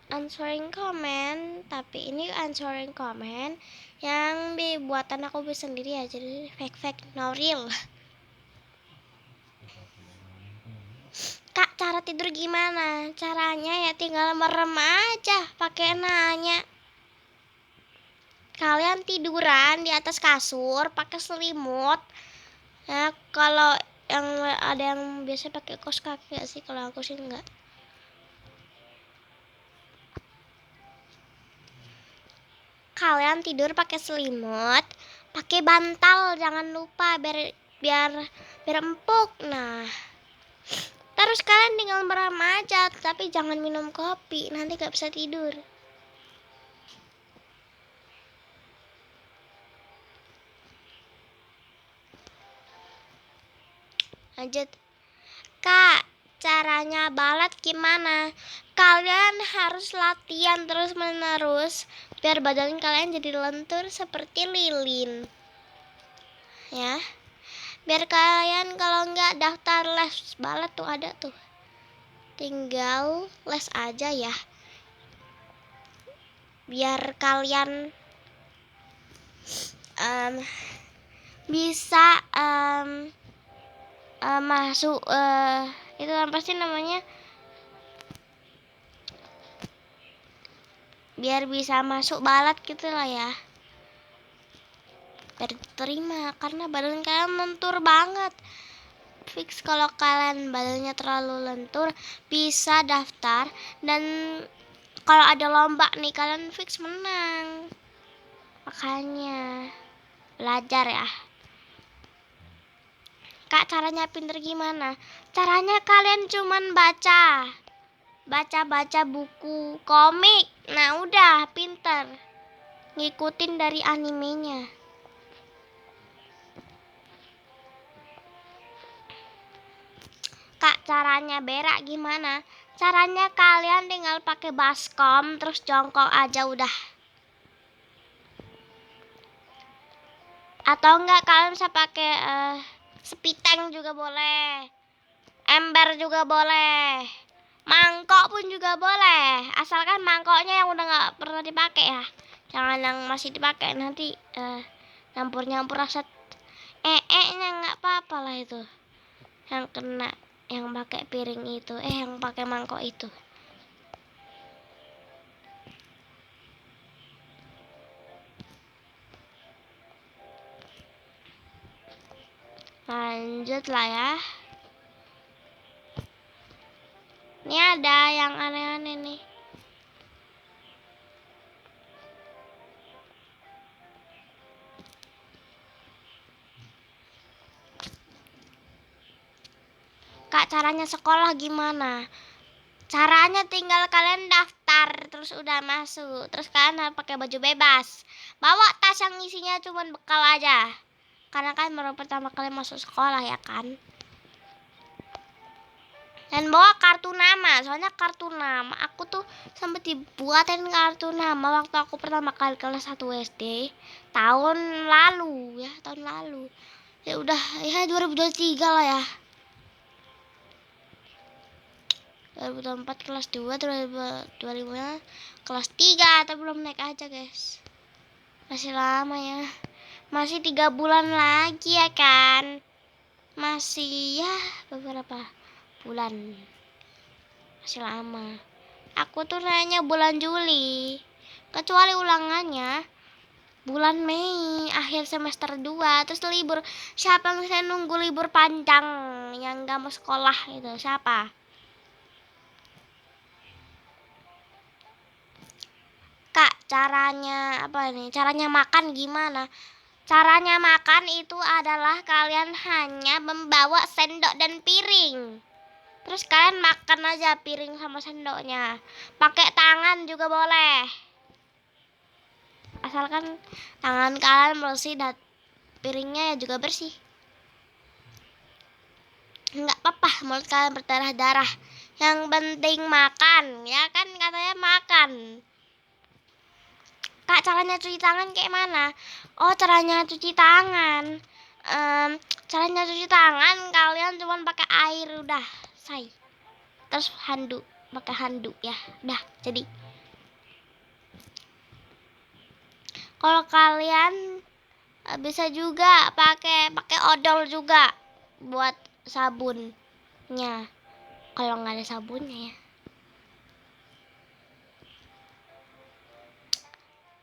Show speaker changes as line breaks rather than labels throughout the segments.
answering comment, tapi ini answering comment yang buatan aku sendiri ya, jadi fake no real. Kak, cara tidur gimana? Caranya ya tinggal merem aja pakai nanya. Kalian tiduran di atas kasur pakai selimut. Ya, kalau yang ada yang biasa pakai kaos kaki sih, kalau aku sih enggak. Kalian tidur pakai selimut, pakai bantal, jangan lupa biar empuk. Nah, terus kalian tinggal merem aja, tapi jangan minum kopi, nanti gak bisa tidur. Lanjut. Kak, caranya balet gimana? Kalian harus latihan terus-menerus biar badan kalian jadi lentur seperti lilin. Ya. Biar kalian kalau nggak daftar les balet tuh ada tuh. Tinggal les aja ya. Biar kalian bisa masuk itu apa sih namanya, biar bisa masuk balet gitu lah ya, biar diterima. Karena badan kalian lentur banget. Fix kalau kalian badannya terlalu lentur bisa daftar, dan kalau ada lomba nih kalian fix menang. Makanya belajar ya. Kak, caranya pinter gimana? Caranya kalian cuman baca buku komik. Nah udah pinter, ngikutin dari animenya. Kak, caranya berak gimana? Caranya kalian tinggal pakai baskom terus jongkok aja udah. Atau enggak kalian bisa pakai spiteng juga boleh, ember juga boleh, mangkok pun juga boleh, asalkan mangkoknya yang udah nggak pernah dipakai ya, jangan yang masih dipakai, nanti nyampur rasa nya nggak apa-apa lah itu yang kena, yang pakai piring itu yang pakai mangkok itu. Lanjut lah ya. Ini ada yang aneh-aneh nih. Kak, caranya sekolah gimana? Caranya tinggal kalian daftar terus udah masuk. Terus kalian pakai baju bebas. Bawa tas yang isinya cuma bekal aja. Karena kan baru pertama kali masuk sekolah ya kan. Dan bawa kartu nama, soalnya kartu nama aku tuh sempet dibuatin kartu nama waktu aku pertama kali kelas 1 SD tahun lalu ya, Ya udah ya 2023 lah ya. 2004 kelas 2, 2005 kelas 3, tapi belum naik aja guys. Masih lama ya. Masih 3 bulan lagi ya kan. Masih ya beberapa bulan. Masih lama. Aku tuh nanya bulan Juli. Kecuali ulangannya bulan Mei, akhir semester 2, terus libur. Siapa yang bisa nunggu libur panjang yang gak mau sekolah itu? Siapa? Kak, caranya apa nih? Caranya makan gimana? Caranya makan itu adalah kalian hanya membawa sendok dan piring. Terus kalian makan aja piring sama sendoknya. Pakai tangan juga boleh. Asalkan tangan kalian bersih dan piringnya ya juga bersih. Enggak apa-apa mulut kalian berdarah-darah. Yang penting makan, ya kan katanya makan. Kak, caranya cuci tangan kayak mana? Oh, caranya cuci tangan. Caranya cuci tangan kalian cuma pakai air udah, say. Terus handuk, pakai handuk ya. Udah, jadi. Kalau kalian bisa juga pakai odol juga buat sabunnya. Kalau nggak ada sabunnya ya.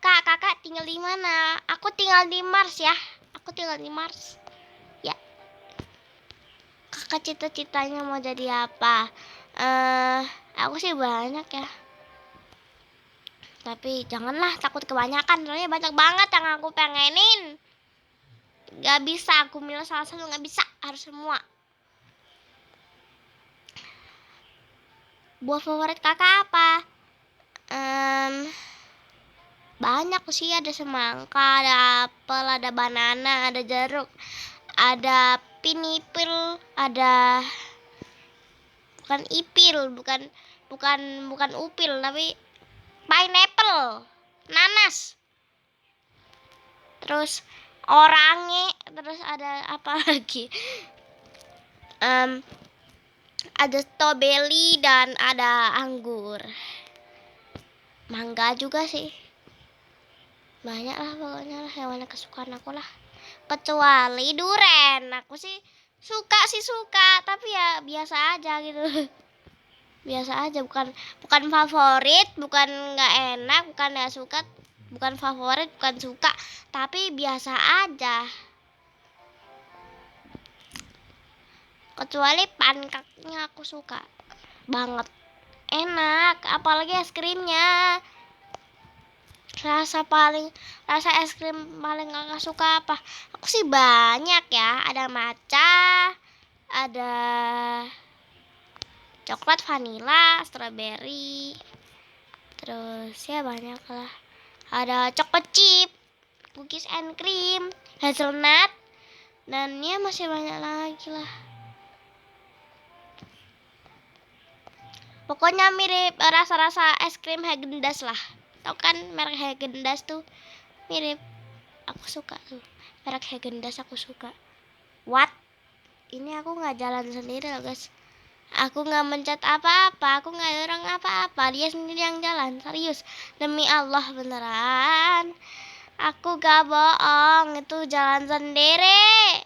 Kakak tinggal di mana? Aku tinggal di Mars ya. Aku tinggal di Mars. Ya. Kakak cita-citanya mau jadi apa? Aku sih banyak ya. Tapi janganlah takut kebanyakan, soalnya banyak banget yang aku pengenin. Gak bisa aku milih salah satu, gak bisa, harus semua. Buah favorit kakak apa? Banyak sih, ada semangka, ada apel, ada banana, ada jeruk, ada pinipil, ada bukan ipil, bukan upil, tapi pineapple, nanas, terus orange, terus ada apa lagi? Ada strawberry dan ada anggur, mangga juga sih. Banyak lah pokoknya lah hewan kesukaan aku lah. Kecuali duren, aku sih suka, tapi ya biasa aja gitu. Biasa aja, bukan favorit, bukan nggak enak, bukan nggak suka, bukan favorit, bukan suka, tapi biasa aja. Kecuali pancake-nya aku suka banget, enak, apalagi es krimnya. Rasa es krim paling kakak suka apa? Aku sih banyak ya, ada matcha, ada coklat, vanilla, strawberry, terus ya banyak lah. Ada chocolate chip, cookies and cream, hazelnut, dan ya masih banyak lagi lah. Pokoknya mirip rasa-rasa es krim Häagen-Dazs lah. Tau kan merek Häagen-Dazs tuh mirip. Aku suka tuh merek Häagen-Dazs, aku suka. What? Ini aku nggak jalan sendiri loh guys. Aku nggak mencet apa-apa, aku nggak dorong apa-apa. Dia sendiri yang jalan, serius. Demi Allah beneran. Aku gak bohong, itu jalan sendiri.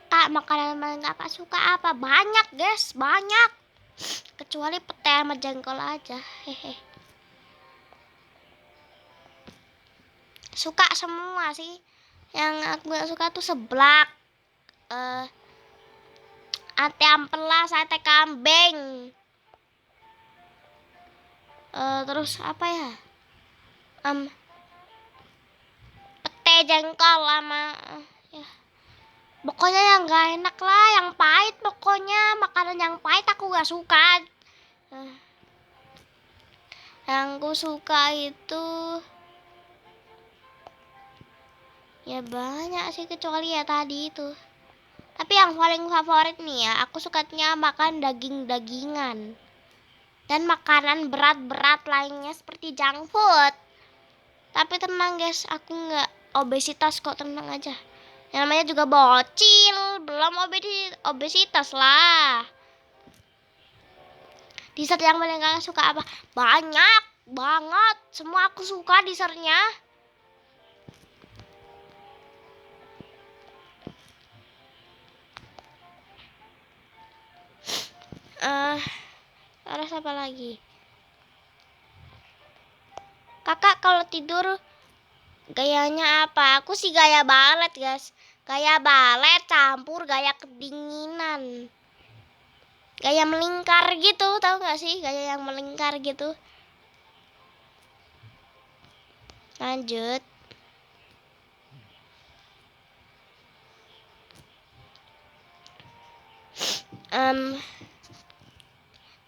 Kak, makanan paling kakak suka apa? Banyak guys, banyak. Kecuali pete sama jengkol aja. Hehe. Suka semua sih. Yang aku gak suka tuh seblak, ate ampela, sate kambing, terus apa ya? Pete jengkol sama ya. Pokoknya yang gak enak lah, yang pahit pokoknya. Makanan yang pahit aku gak suka. Yang aku suka itu ya banyak sih, kecuali ya tadi itu. Tapi yang paling favorit nih ya, aku sukanya makan daging-dagingan dan makanan berat-berat lainnya seperti junk food. Tapi tenang guys, aku nggak obesitas kok, tenang aja. Yang namanya juga bocil, belum obesitas lah. Dessert yang paling kakak suka apa? Banyak banget, semua aku suka dessertnya. Terus apa lagi? Kakak kalau tidur gayanya apa? Aku sih gaya balet guys. Gaya balet campur gaya kedinginan. Gaya melingkar gitu, tahu gak sih? Gaya yang melingkar gitu. Lanjut.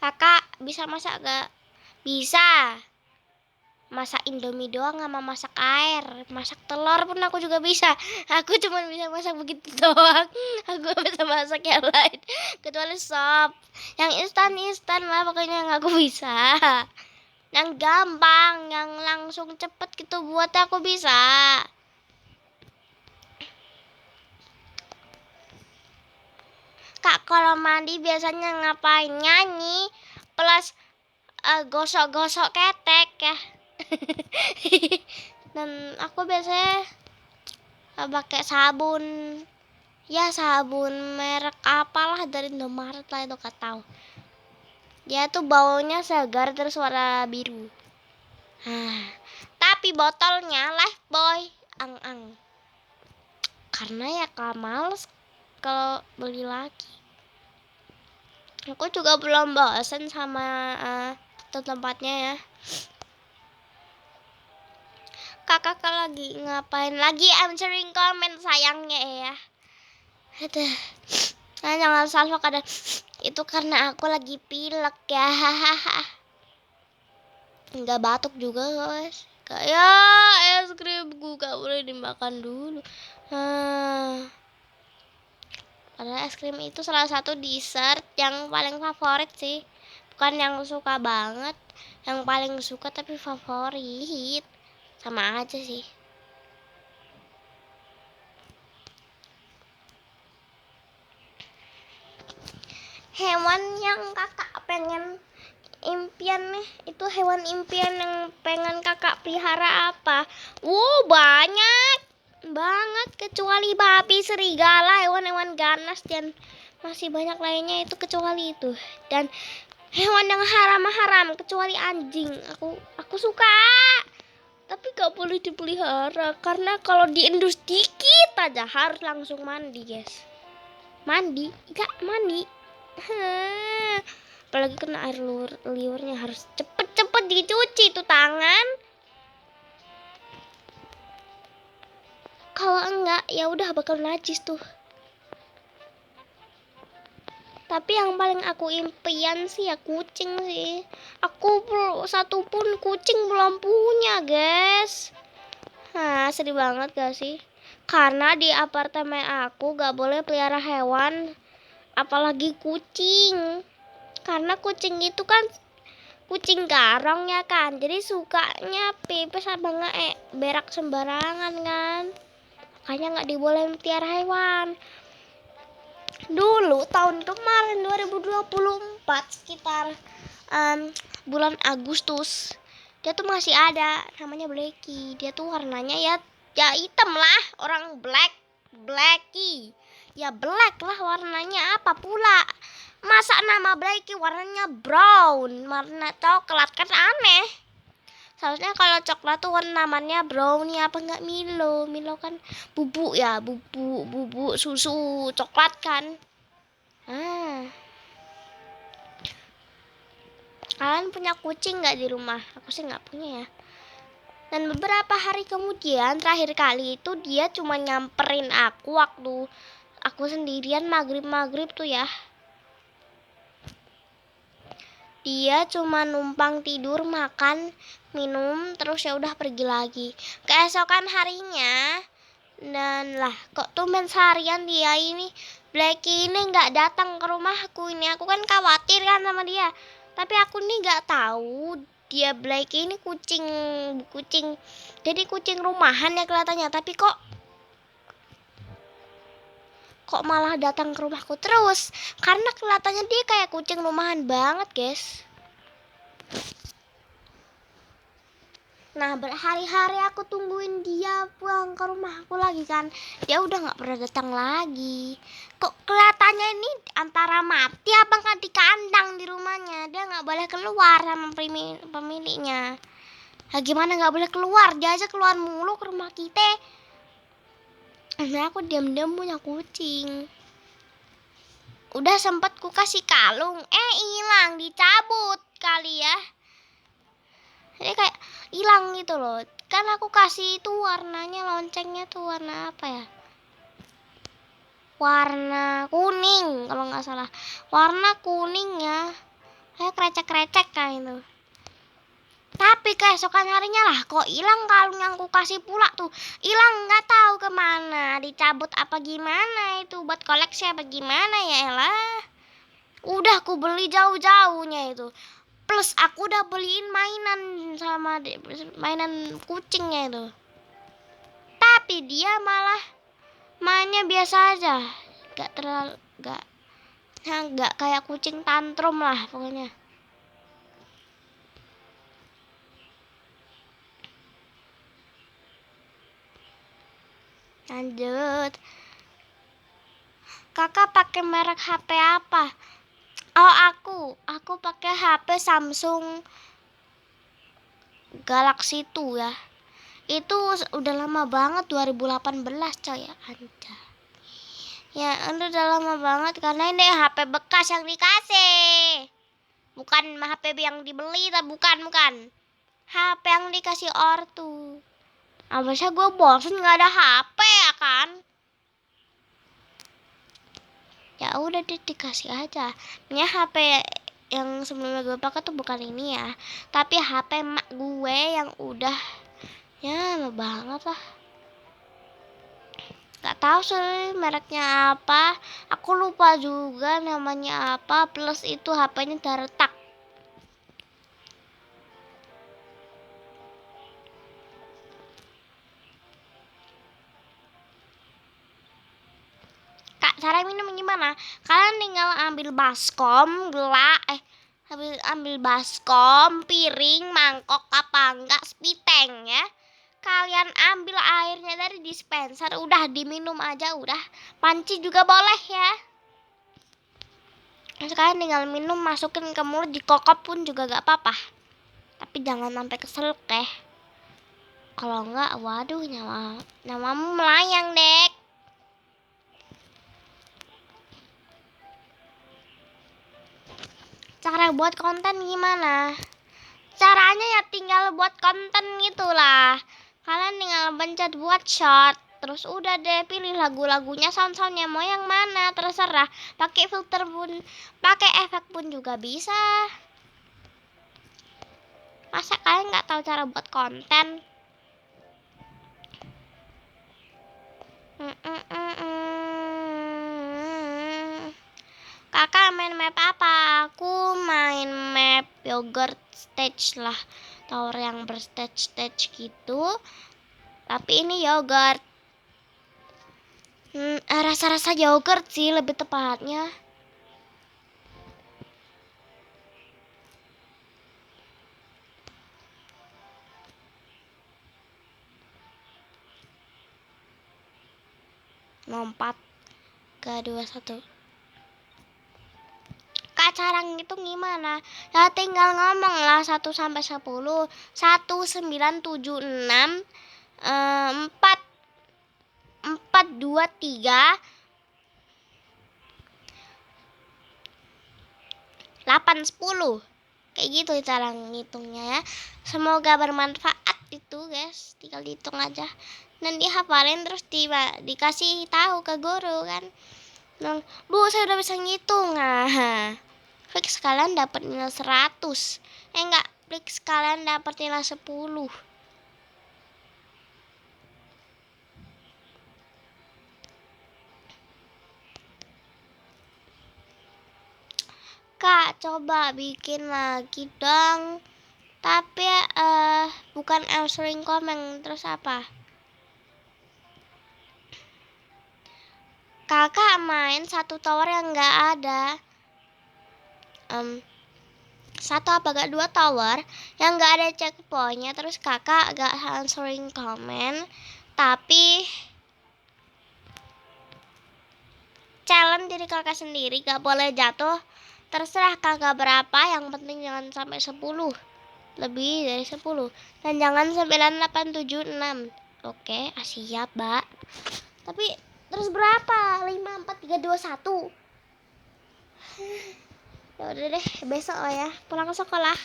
Kakak bisa masak gak? Bisa. Masak Indomie doang sama masak air. Masak telur pun aku juga bisa. Aku cuma bisa masak begitu doang. Aku gak bisa masak yang lain, kecuali sop. Yang instan lah pokoknya yang aku bisa. Yang gampang, yang langsung cepet gitu buat aku bisa. Kak, kalau mandi biasanya ngapain? Nyanyi plus gosok-gosok ketek ya. Dan aku biasanya pakai sabun. Ya sabun merek apalah dari Indomaret lah, itu gak tahu. Dia tuh baunya segar terus warna biru. Tapi botolnya Lifebuoy ang-ang. Karena ya males kalau beli lagi. Aku juga belum bosan sama tempatnya ya. Kakak lagi ngapain? Lagi answering comment sayangnya ya. Aduh. Nah, jangan salah kadang itu karena aku lagi pilek ya. Enggak batuk juga guys. Kayak es krimku gak boleh dimakan dulu. Padahal es krim itu salah satu dessert yang paling favorit sih. Bukan yang suka banget, yang paling suka tapi favorit. Sama aja sih. Hewan yang kakak pengen impian nih, itu hewan impian yang pengen kakak pelihara apa? Banyak banget, kecuali babi, serigala, hewan-hewan ganas dan masih banyak lainnya itu kecuali itu. Dan hewan yang haram-haram kecuali anjing. Aku suka. Tapi gak boleh dipelihara karena kalau diendus dikit aja harus langsung mandi, guys. Mandi. Apalagi kena air liurnya harus cepet-cepet dicuci tuh tangan. Kalau enggak ya udah bakal najis tuh. Tapi yang paling aku impian sih ya kucing sih. Aku satu pun kucing belum punya, guys. Sedih banget gak sih? Karena di apartemen aku gak boleh pelihara hewan, apalagi kucing. Karena kucing itu kan kucing garong ya kan, jadi sukanya pipis sama berak sembarangan kan. Makanya gak dibolehin pelihara hewan. Dulu tahun kemarin 2024 sekitar bulan Agustus, dia tuh masih ada namanya Blacky. Dia tuh warnanya ya hitam lah, orang Blacky. Ya black lah warnanya, apa pula? Masa nama Blacky warnanya brown, warna coklat, kan aneh. Seharusnya kalau coklat tuh namanya brownie apa enggak Milo. Milo kan bubuk ya, bubuk susu coklat kan. Kalian punya kucing nggak di rumah? Aku sih nggak punya ya. Dan beberapa hari kemudian, terakhir kali itu dia cuma nyamperin aku waktu aku sendirian maghrib tuh ya. Dia cuma numpang tidur, makan, minum, terus ya udah pergi lagi. Keesokan harinya, dan lah kok tumben seharian dia ini Blacky ini nggak datang ke rumahku ini. Aku kan khawatir kan sama dia. Tapi aku nih nggak tahu dia Blacky ini kucing. Jadi kucing rumahan ya kelihatannya. Tapi kok malah datang ke rumahku terus, karena kelihatannya dia kayak kucing rumahan banget, guys. Nah, berhari-hari aku tungguin dia pulang ke rumahku lagi kan. Dia udah gak pernah datang lagi. Kok kelihatannya ini antara mati apa kan di kandang di rumahnya. Dia gak boleh keluar sama pemiliknya. Nah, gimana gak boleh keluar? Dia aja keluar mulu ke rumah kita. Nah, aku diam-diam punya kucing. Udah sempet ku kasih kalung, hilang, dicabut kali ya. Jadi kayak hilang gitu loh. Kan aku kasih itu warnanya, loncengnya tuh warna apa ya? Warna kuning kalau nggak salah. Warna kuning ya. Kayak krecek-krecek kan itu. Tapi keesokan harinya lah kok hilang kalung yang ku kasih pula tuh. Hilang, nggak tahu kemana. Dicabut apa gimana itu, buat koleksi apa gimana ya elah. Udah ku beli jauh-jauhnya itu. Plus aku udah beliin mainan kucingnya itu. Tapi dia malah mainnya biasa aja. Ya nggak kayak kucing tantrum lah pokoknya. Lanjut. Kakak pakai merek HP apa? Oh, aku pakai HP Samsung Galaxy 2 ya. Itu udah lama banget, 2018 coy ya. Anja. Ya, itu udah lama banget karena ini HP bekas yang dikasih. Bukan HP yang dibeli, tapi bukan. HP yang dikasih ortu. Abisnya gue bosen nggak ada HP ya kan. Ya udah dikasih aja. Ini HP yang sebelumnya gue pakai tuh bukan ini ya, tapi HP mak gue yang udah ya lama banget lah. Gak tahu sih mereknya apa, aku lupa juga namanya apa. Plus itu HP-nya udah retak. Kak, cara minum gimana? Kalian tinggal ambil baskom, ambil baskom, piring, mangkok apa enggak, spiteng ya. Kalian ambil airnya dari dispenser, udah diminum aja udah. Panci juga boleh ya. Sekarang tinggal minum, masukin ke mulut, dikokop pun juga gak apa-apa. Tapi jangan sampai keselak ya. Kalau enggak, waduh, namamu melayang, Dek. Cara buat konten gimana? Caranya ya tinggal buat konten gitulah. Kalian tinggal pencet buat short, terus udah deh pilih lagu-lagunya, sound-soundnya mau yang mana terserah. Pakai filter pun, pakai efek pun juga bisa. Masa kalian nggak tahu cara buat konten? Kakak main map apa? Aku main map yogurt stage lah, tower yang berstage gitu. Tapi ini yogurt. Rasa-rasa yogurt sih lebih tepatnya. Lompat ke 21. Kak, cara ngitung gimana? Ya tinggal ngomong lah 1 sampai 10. 1 9 7 6 4 2 3 8 10. Kayak gitu cara ngitungnya ya. Semoga bermanfaat itu, guys. Tinggal dihitung aja. Dan dihafalin terus dikasih tahu ke guru kan. Bu, saya udah bisa ngitung. Nah, fix kalian dapat nilai 100. Enggak, fix kalian dapat nilai 10. Kak, coba bikin lagi dong. Tapi bukan answering comment, terus apa? Kakak main satu tower yang nggak ada. Satu apa gak 2 tower yang nggak ada checkpointnya. Terus kakak gak answering comment, tapi challenge diri kakak sendiri, gak boleh jatuh. Terserah kakak berapa, yang penting jangan sampai 10. Lebih dari 10. Dan jangan 9, 8, 7, 6. Oke, siap, Mbak. Tapi terus berapa? 5, 4, 3, 2, 1. Ya udah deh, besok lah ya, pulang ke sekolah.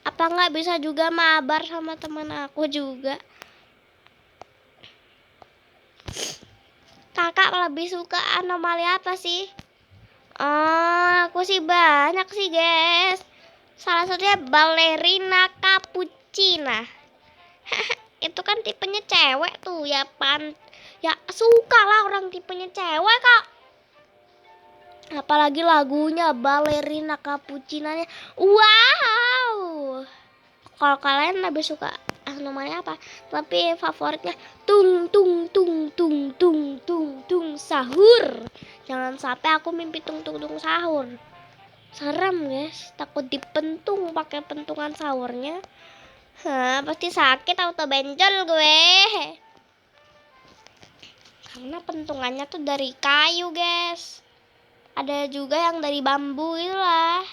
Apa nggak bisa juga mabar sama teman aku juga? Kakak lebih suka anomali apa sih? Aku sih banyak sih, guys. Salah satunya balerina cappuccina. Itu kan tipenya cewek tuh ya, ya suka lah orang tipenya cewek kak. Apalagi lagunya balerina cappuccina-nya. Wow. Kalau kalian lebih suka namanya apa? Tapi favoritnya tung tung tung tung tung tung tung sahur. Jangan sampai aku mimpi tung sahur. Serem guys, takut dipentung pakai pentungan sahurnya. Hah, pasti sakit auto benjol gue. Karena pentungannya tuh dari kayu guys. Ada juga yang dari bambu itulah.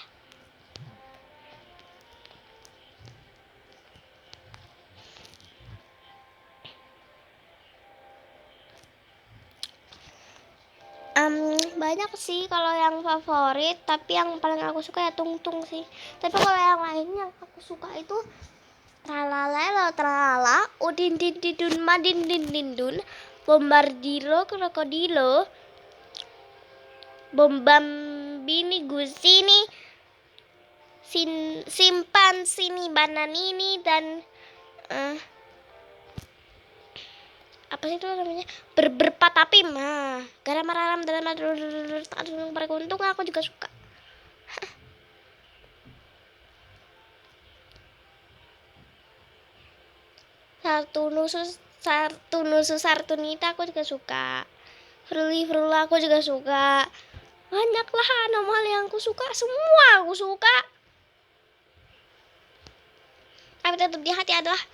Banyak sih kalau yang favorit, tapi yang paling aku suka ya tung sih. Tapi kalau yang lainnya yang aku suka itu tralalelo tralala, udin din didun madin din dindun, bombardilo krokodilo, bombambini gusini, simpan sini bananini, dan apa sih itu namanya, berpatapim. Nah, garam maram dalam beruntung aku juga suka. Satu nusus Sartunita aku juga suka. Frula aku juga suka. Banyaklah anomali yang aku suka, semua aku suka. Tapi tetap di hati adalah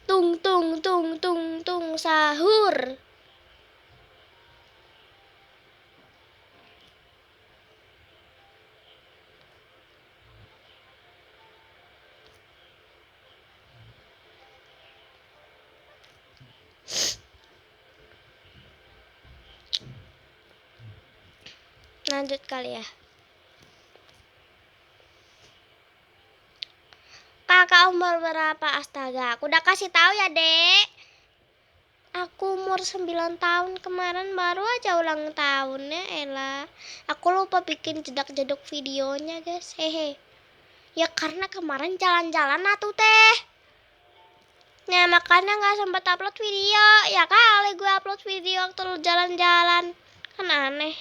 tung sahur. Lanjut kali ya. Kakak umur berapa? Astaga, aku udah kasih tahu ya, Dek. Aku umur 9 tahun, kemarin baru aja ulang tahunnya, Ella. Aku lupa bikin jedak-jeduk videonya, guys. Hehe. Ya karena kemarin jalan-jalan atuh teh. Nah makanya gak sempat upload video. Ya kali gue upload video waktu jalan-jalan. Kan aneh.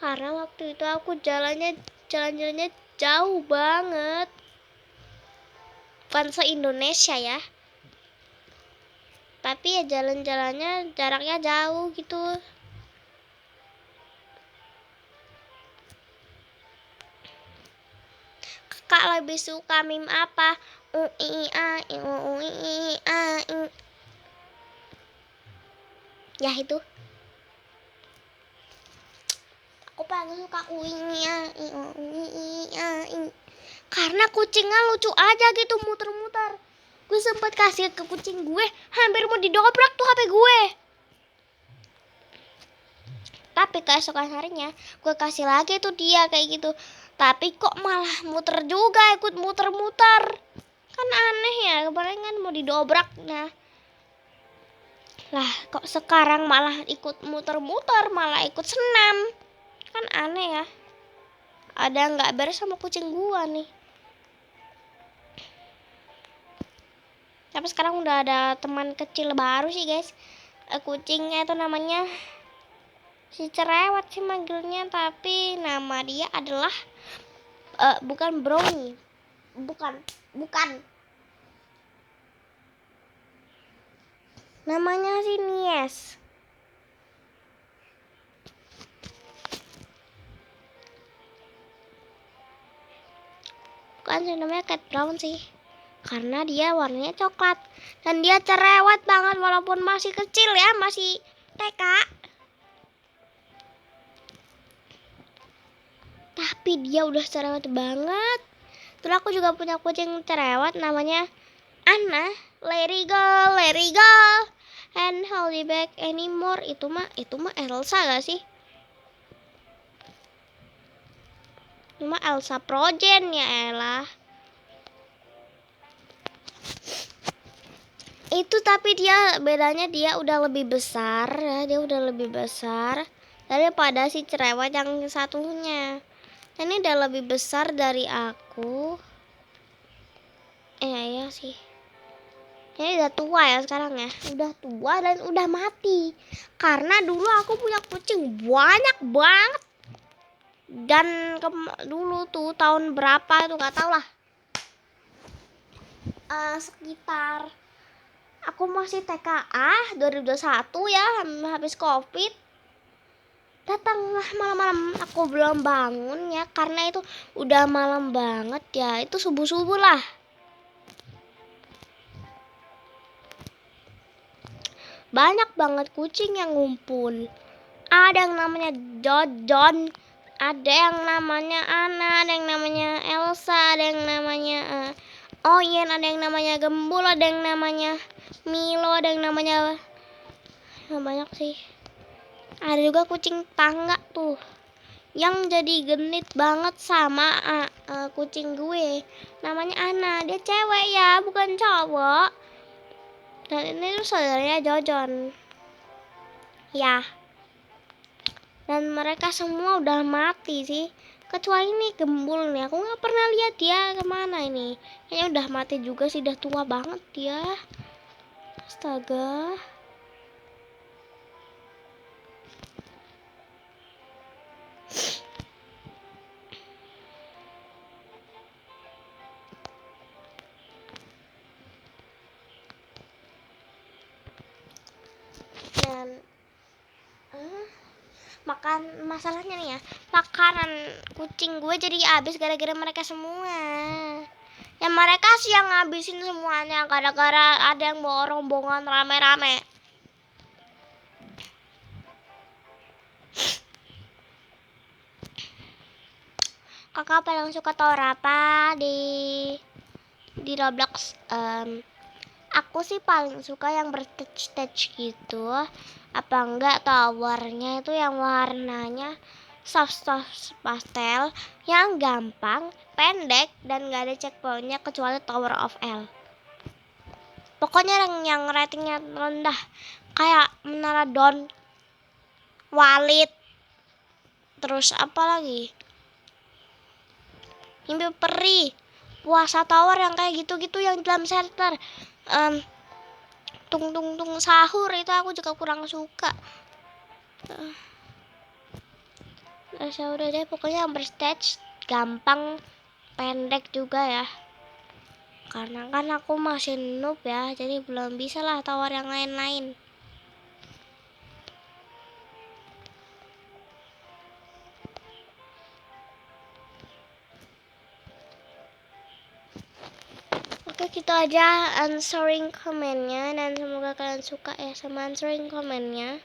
Karena waktu itu aku jalannya jauh banget. Bukan se-Indonesia ya. Tapi ya jalan-jalannya jaraknya jauh gitu. Kakak lebih suka meme apa? Ya itu. Aku paling suka karena kucingnya lucu aja gitu muter-muter. Gue sempet kasih ke kucing gue, hampir mau didobrak tuh HP gue. Tapi keesokan harinya gue kasih lagi tuh dia kayak gitu. Tapi kok malah muter juga, ikut muter-muter. Kan aneh ya, kemarin kan mau didobrak. Nah, lah kok sekarang malah ikut muter-muter, malah ikut senam. Kan aneh ya. Ada nggak beres sama kucing gua nih. Tapi sekarang udah ada teman kecil baru sih guys. Kucingnya itu namanya si cerewet sih manggilnya, tapi nama dia adalah bukan Brownie. Bukan. Namanya si Nies. Bukan sih, namanya Cat Brown sih. Karena dia warnanya coklat. Dan dia cerewet banget walaupun masih kecil ya, masih TK. Tapi dia udah cerewet banget. Terus aku juga punya kucing cerewet namanya Anna. Let it go and hold it back anymore. Itu mah Elsa gak sih? Itu mah Elsa Progen ya elah. Itu tapi dia bedanya dia udah lebih besar ya, dia udah lebih besar daripada si cerewet yang satunya. Ini udah lebih besar dari aku. Iya sih. Ini udah tua ya sekarang ya. Udah tua dan udah mati. Karena dulu aku punya kucing banyak banget. Dan dulu tuh tahun berapa itu nggak tahu lah. Sekitar aku aku masih TKA 2021 ya, habis COVID. Datanglah malam-malam, aku belum bangun ya, karena itu udah malam banget ya, itu subuh-subuh lah. Banyak banget kucing yang ngumpul. Ada yang namanya Jojon, ada yang namanya Ana, ada yang namanya Elsa, ada yang namanya Oyen, ada yang namanya Gembul, ada yang namanya Milo, ada yang namanya banyak sih. Ada juga kucing tangga tuh yang jadi genit banget sama kucing gue. Namanya Ana, dia cewek ya, bukan cowok. Dan ini tuh saudaranya Jojon. Ya. Dan mereka semua udah mati sih. Kecuali ini Gembul nih, aku nggak pernah lihat dia kemana ini. Kayaknya udah mati juga sih, udah tua banget dia. Astaga. Dan masalahnya nih ya, makanan kucing gue jadi habis gara-gara mereka semua. Ya mereka sih yang ngabisin semuanya gara-gara ada yang bawa rombongan rame-rame. Kakak paling suka tower apa di Roblox? Aku sih paling suka yang berstage gitu. Apa enggak towernya itu yang warnanya soft pastel, yang gampang, pendek, dan gak ada checkpointnya kecuali Tower of L. Pokoknya yang ratingnya rendah, kayak Menara Don, Walid, terus apa lagi? Mimpi Peri, Puasa Tower yang kayak gitu-gitu yang dalam shelter. Tung sahur itu aku juga kurang suka. Ya udah deh, pokoknya yang berstage, gampang, pendek juga ya. Karena kan aku masih noob ya, jadi belum bisa lah tower yang lain-lain. Oke, gitu aja answering komennya, dan semoga kalian suka ya sama answering komennya.